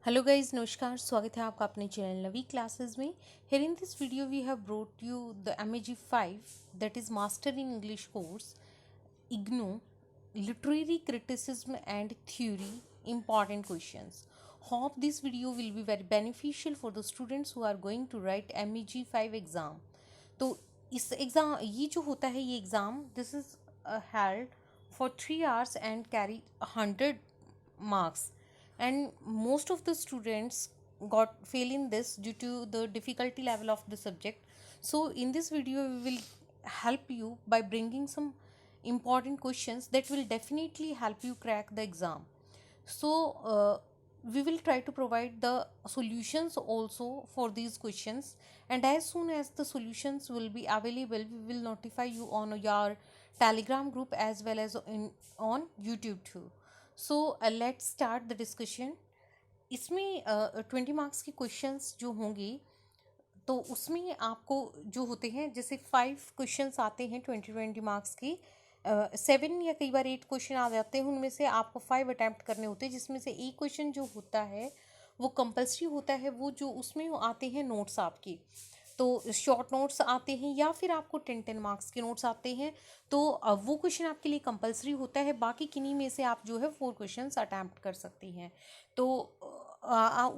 Hello guys, नमस्कार। स्वागत है आपका अपने चैनल नवी क्लासेस में। Here in this video we have brought you the MAG 5 that is master in English course IGNOU literary criticism and theory important questions. Hope this video will be very beneficial for the students who are going to write MEG 5 exam. तो इस exam ये जो होता है ये exam this is held for 3 hours and carry 100 marks, and most of the students got fail in this due to the difficulty level of the subject. So in this video we will help you by bringing some important questions that will definitely help you crack the exam. So we will try to provide the solutions also for these questions, and as soon as the solutions will be available we will notify you on your telegram group as well as on YouTube too. So let's start the discussion. इसमें 20 marks के questions जो होंगे तो उसमें आपको जो होते हैं जैसे 5 क्वेश्चंस आते हैं 20 मार्क्स के, 7 या कई बार 8 क्वेश्चन आ जाते हैं, उनमें से आपको 5 अटैम्प्ट करने होते हैं, जिसमें से एक क्वेश्चन जो होता है वो कंपल्सरी होता है, वो जो उसमें आते हैं नोट्स आपके, तो शॉर्ट नोट्स आते हैं या फिर आपको 10 मार्क्स के नोट्स आते हैं, तो वो क्वेश्चन आपके लिए कंपलसरी होता है। बाकी किन्हीं में से आप जो है 4 क्वेश्चंस अटैम्प्ट कर सकती हैं। तो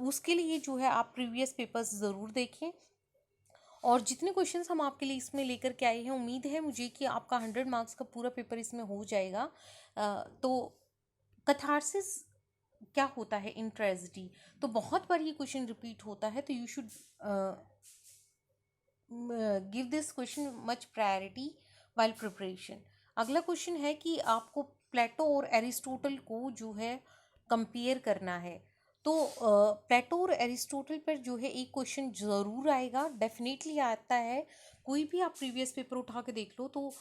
उसके लिए जो है आप प्रीवियस पेपर्स ज़रूर देखें, और जितने क्वेश्चंस हम आपके लिए इसमें लेकर के आए हैं उम्मीद है मुझे कि आपका 100 मार्क्स का पूरा पेपर इसमें हो जाएगा। तो कथारसिस क्या होता है इन ट्रेजेडी, तो बहुत बार ये क्वेश्चन रिपीट होता है, तो you should give this question much priority while preparation. अगला क्वेश्चन है कि आपको प्लेटो और एरिस्टोटल को जो है कंपेयर करना है। तो प्लेटो और एरिस्टोटल पर जो है एक क्वेश्चन ज़रूर आएगा, डेफिनेटली आता है। कोई भी आप प्रीवियस पेपर उठा के देख लो तो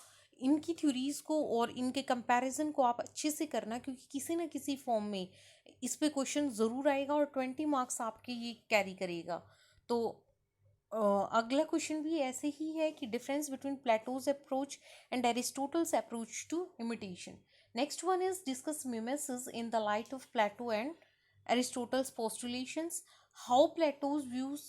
इनकी थ्योरीज को और इनके कंपैरिजन को आप अच्छे से करना, क्योंकि किसी न किसी फॉर्म में इस पे क्वेश्चन ज़रूर आएगा और 20 मार्क्स आपके ये कैरी करेगा। तो अगला क्वेश्चन भी ऐसे ही है कि difference between Plato's approach and Aristotle's approach to imitation. Next one is discuss mimesis in the light of Plato and Aristotle's postulations. How Plato's views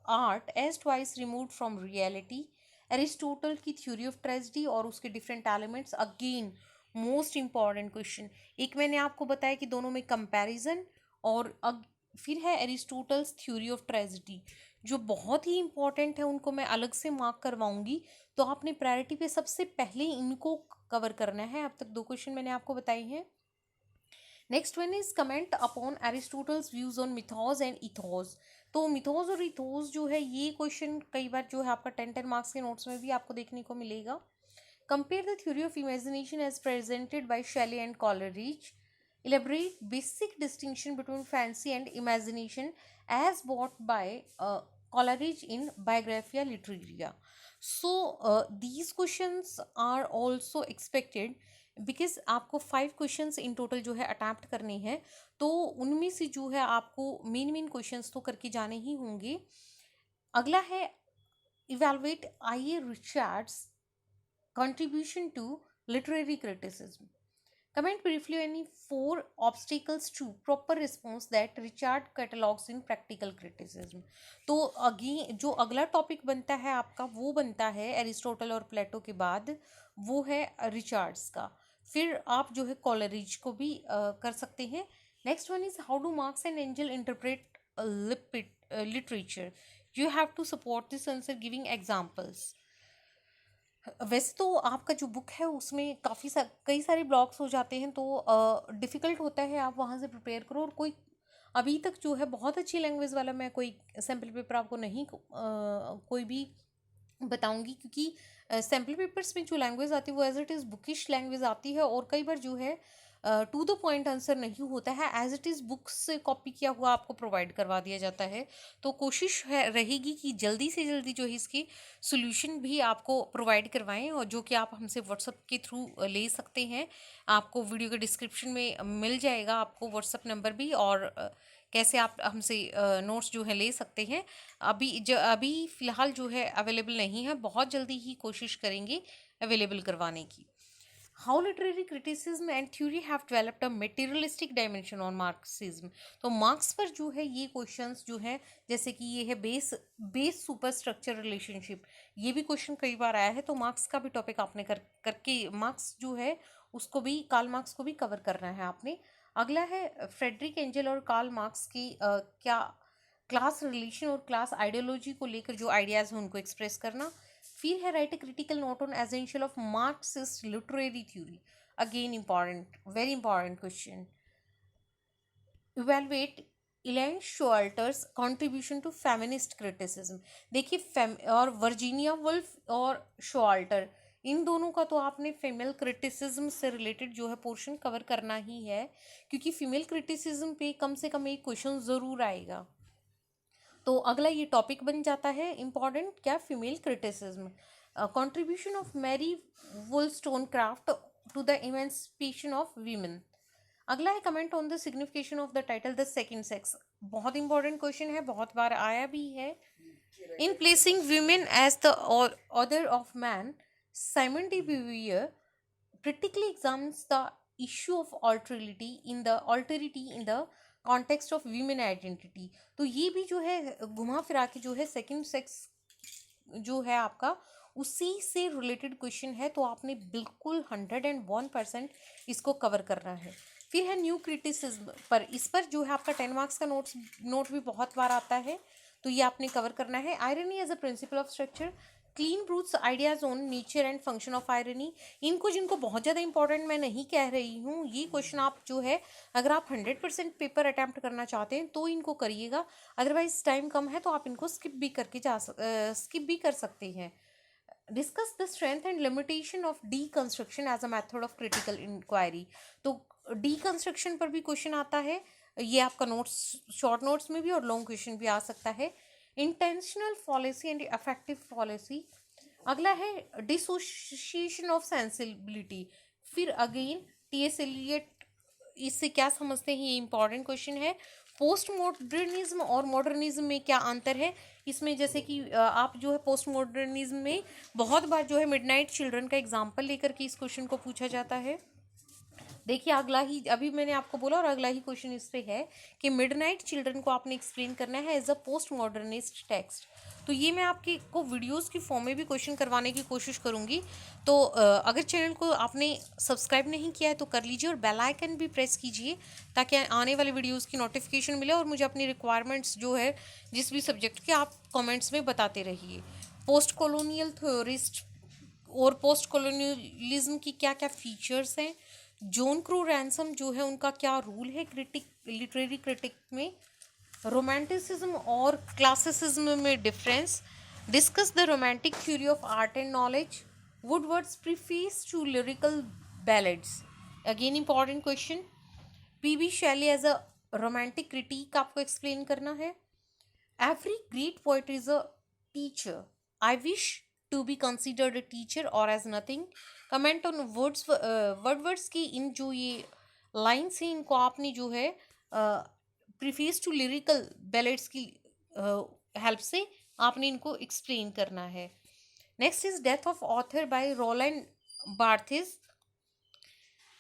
art as twice removed from reality. Aristotle की theory of tragedy और उसके different elements, again most important question. एक मैंने आपको बताया कि दोनों में कंपैरिजन, और फिर है एरिस्टोटल्स थ्योरी ऑफ ट्रेजेडी जो बहुत ही इंपॉर्टेंट है, उनको मैं अलग से मार्क करवाऊंगी। तो आपने प्रायोरिटी पे सबसे पहले इनको कवर करना है। अब तक 2 क्वेश्चन मैंने आपको बताए हैं। Next one is comment upon Aristotle's views on mythos and ethos. तो मिथोस और इथोस जो है ये क्वेश्चन कई बार जो है आपका 10 मार्क्स के नोट्स में भी आपको देखने को मिलेगा। Compare the theory of imagination as presented by Shelley and Coleridge. Elaborate basic distinction between fancy and imagination as brought by Coleridge in Biographia Literaria. So these questions are also expected because आपको 5 questions in total जो है attempt करने हैं, तो उनमें से जो है आपको मेन क्वेश्चंस तो करके जाने ही होंगे। अगला है evaluate I.A. Richards contribution to literary criticism. Comment briefly any 4 obstacles to proper response that Richard catalogs in practical criticism. तो अगेन जो अगला टॉपिक बनता है आपका वो बनता है एरिस्टोटल और प्लेटो के बाद, वो है रिचार्ड्स का। फिर आप जो है कॉलरिज को भी कर सकते हैं। Next one is how do Marx and Engel interpret literature. You have to support this answer giving examples. वैसे तो आपका जो बुक है उसमें कई सारे ब्लॉक्स हो जाते हैं, तो डिफ़िकल्ट होता है, आप वहाँ से प्रिपेयर करो। और कोई अभी तक जो है बहुत अच्छी लैंग्वेज वाला मैं कोई सैम्पल पेपर आपको नहीं कोई भी बताऊंगी, क्योंकि सैम्पल पेपर्स में जो लैंग्वेज आती है वो as it is bookish language आती है, और कई बार जो है टू द पॉइंट आंसर नहीं होता है, एज इट इज़ बुक्स से कॉपी किया हुआ आपको प्रोवाइड करवा दिया जाता है। तो कोशिश है रहेगी कि जल्दी से जल्दी जो है इसकी सोल्यूशन भी आपको प्रोवाइड करवाएं, और जो कि आप हमसे व्हाट्सअप के थ्रू ले सकते हैं। आपको वीडियो के डिस्क्रिप्शन में मिल जाएगा आपको व्हाट्सअप नंबर भी, और कैसे आप हमसे नोट्स जो है ले सकते हैं। अभी फ़िलहाल जो है अवेलेबल नहीं है, बहुत जल्दी ही कोशिश करेंगे अवेलेबल करवाने की। How literary criticism and theory have developed a materialistic dimension on Marxism. तो मार्क्स पर जो है ये क्वेश्चंस जो है, जैसे कि ये है base base super structure relationship, ये भी क्वेश्चन कई बार आया है, तो मार्क्स का भी टॉपिक आपने करके मार्क्स जो है उसको भी, कार्ल मार्क्स को भी कवर करना है आपने। अगला है फ्रेडरिक एंजल और कार्ल मार्क्स की क्या क्लास रिलेशन और क्लास आइडियोलॉजी को लेकर जो आइडियाज हैं उनको एक्सप्रेस करना। फिर है write a critical note on essential of Marxist literary theory, again important, very important question. Evaluate Elaine Showalter's contribution to feminist criticism. देखिए और वर्जीनिया वुल्फ और शोल्टर, इन दोनों का तो आपने फीमेल क्रिटिसिज्म से रिलेटेड जो है पोर्शन कवर करना ही है, क्योंकि फीमेल क्रिटिसिज्म पे कम से कम एक क्वेश्चन ज़रूर आएगा। तो अगला ये टॉपिक बन जाता है इम्पॉर्टेंट, क्या, female criticism, contribution of Mary Wollstonecraft to the emancipation of women. अगला है comment on the signification of the title the second sex, बहुत इंपॉर्टेंट क्वेश्चन है, बहुत बार आया भी है। In placing women as the order of man, Simone de Beauvoir critically examines the issue of alterity in the context of women identity। तो ये भी जो है घुमा फिरा के जो है सेकंड सेक्स जो है आपका उसी से रिलेटेड क्वेश्चन है, तो आपने बिल्कुल 101% इसको कवर करना है। फिर है न्यू क्रिटिसिज्म पर, इस पर जो है आपका 10 मार्क्स का नोट भी बहुत बार आता है, तो ये आपने कवर करना है। Irony as a principle of structure, Cleanth Brooks's ideas on nature and function of irony. इनको जिनको बहुत ज़्यादा इंपॉर्टेंट मैं नहीं कह रही हूँ, ये क्वेश्चन आप जो है अगर आप 100% पेपर अटैम्प्ट करना चाहते हैं तो इनको करिएगा, अदरवाइज टाइम कम है तो आप इनको स्किप भी कर सकते हैं। Discuss the strength and limitation of deconstruction as a method of critical inquiry. तो डीकंस्ट्रक्शन पर भी क्वेश्चन आता है, ये आपका नोट्स, शॉर्ट नोट्स में भी और लॉन्ग क्वेश्चन भी आ सकता है। Intentional policy and effective policy. अगला है डिसोसिएशन ऑफ सेंसिबिलिटी। फिर अगेन टी.एस. एलियट, इससे क्या समझते हैं, ये इंपॉर्टेंट क्वेश्चन है। पोस्ट मॉडर्निज्म और मॉडर्निज्म में क्या अंतर है, इसमें जैसे कि आप जो है पोस्ट मॉडर्निज्म में बहुत बार जो है मिडनाइट चिल्ड्रन का एग्जांपल लेकर के इस क्वेश्चन को पूछा जाता है। देखिए अगला ही, अभी मैंने आपको बोला और अगला ही क्वेश्चन इस पे है कि मिडनाइट चिल्ड्रन को आपने एक्सप्लेन करना है as a post modernist text. तो ये मैं आपके को वीडियोस की फॉर्म में भी क्वेश्चन करवाने की कोशिश करूँगी। तो अगर चैनल को आपने सब्सक्राइब नहीं किया है तो कर लीजिए और बेल आइकन भी प्रेस कीजिए, ताकि आने वाले वीडियोज़ की नोटिफिकेशन मिले और मुझे अपनी रिक्वायरमेंट्स जो है जिस भी सब्जेक्ट के, आप कॉमेंट्स में बताते रहिए। पोस्ट कॉलोनियल थ्योरिस्ट और पोस्ट कॉलोनियलिज्म की क्या क्या फीचर्स हैं, जॉन क्रू रैंसम जो है उनका क्या रूल है लिटरेरी क्रिटिक में, रोमांटिसिज्म और क्लासिसिज्म में difference, discuss the romantic theory of art and knowledge, Wordsworth's preface to lyrical ballads, again important question. P B. Shelley as a romantic critic आपको explain करना है। Every great poet is a teacher, I wish to be considered a teacher or as nothing. Comment on words की इन जो ये lines हैं, इनको आपने जो है प्रीफेस टू लिरिकल बैलेड्स की हेल्प से आपने इनको एक्सप्लेन करना है। Next is death of author by Roland Barthes.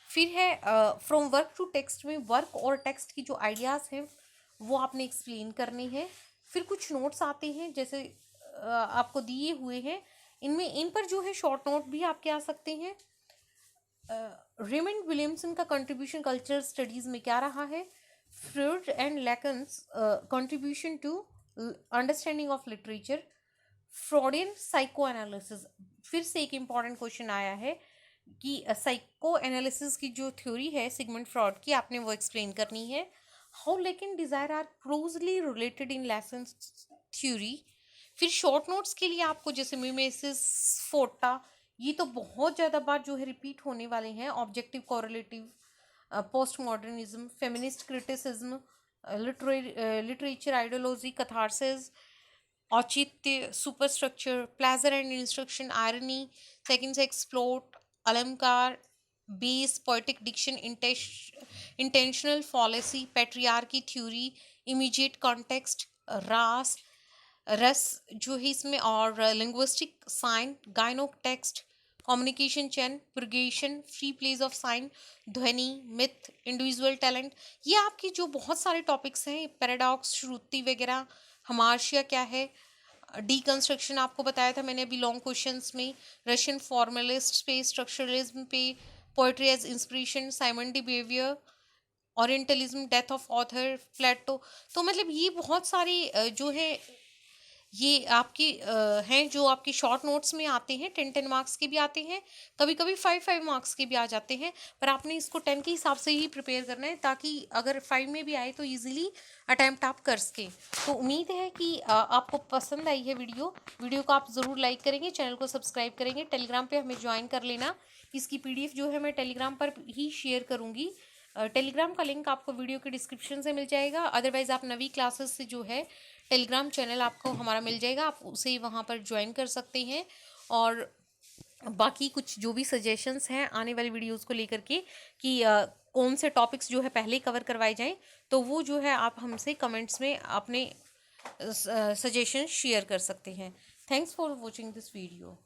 फिर है फ्रॉम वर्क टू टेक्स्ट में वर्क और टेक्स्ट की जो आइडियाज़ हैं वो आपने एक्सप्लेन करने हैं। फिर कुछ नोट्स आते हैं जैसे आपको दिए हुए हैं, इनमें इन पर जो है शॉर्ट नोट भी आपके आ सकते हैं। रेमंड विलियमसन का कंट्रीब्यूशन कल्चर स्टडीज़ में क्या रहा है, Freud and Lacan's contribution to understanding of literature, Freudian psycho analysis. फिर से एक इम्पॉर्टेंट क्वेश्चन आया है कि साइको एनालिसिस की जो थ्योरी है सिगमंड फ्रॉड की, आपने वो एक्सप्लेन करनी है। How Lacan and desire are closely related in Lacan theory. फिर शॉर्ट नोट्स के लिए आपको जैसे मिमेसिस, फोटा, ये तो बहुत ज़्यादा बार जो है रिपीट होने वाले हैं। Objective correlative, post modernism, feminist criticism, literature ideology, catharsis, औचित्य, superstructure, pleasure and instruction, irony, second sex, plot, अलंकार, base, poetic diction, intentional fallacy, patriarchy theory, immediate context, रास, रस जो है इसमें, और linguistic sign, gyno text, communication chain, progression, free play of sign, ध्वनि, myth, individual talent. ये आपकी जो बहुत सारे टॉपिक्स हैं, पैराडॉक्स, श्रुति वगैरह, हमार्शिया क्या है, डीकंस्ट्रक्शन आपको बताया था मैंने अभी लॉन्ग क्वेश्चंस में, रशियन फॉर्मलिस्ट पे, स्ट्रक्चरलिज्म पे, poetry as inspiration, Simone de Beauvoir, orientalism, death of author, Plato. तो मतलब ये बहुत सारे जो है ये आपके हैं जो आपके शॉर्ट नोट्स में आते हैं, 10-10 मार्क्स के भी आते हैं, कभी कभी 5-5 मार्क्स के भी आ जाते हैं, पर आपने इसको 10 के हिसाब से ही प्रिपेयर करना है ताकि अगर 5 में भी आए तो इजीली अटैम्प्ट आप कर सकें। तो उम्मीद है कि आपको पसंद आई है वीडियो को आप ज़रूर लाइक करेंगे, चैनल को सब्सक्राइब करेंगे, टेलीग्राम पर हमें ज्वाइन कर लेना। इसकी PDF जो है मैं टेलीग्राम पर ही शेयर करूँगी। टेलीग्राम का लिंक आपको वीडियो के डिस्क्रिप्शन से मिल जाएगा, अदरवाइज़ आप नवी क्लासेस से जो है टेलीग्राम चैनल आपको हमारा मिल जाएगा, आप उसे वहाँ पर ज्वाइन कर सकते हैं। और बाकी कुछ जो भी सजेशंस हैं आने वाली वीडियोस को लेकर के कि कौन से टॉपिक्स जो है पहले कवर करवाए जाएं, तो वो जो है आप हमसे कमेंट्स में अपने सजेशन शेयर कर सकते हैं। Thanks for watching this video.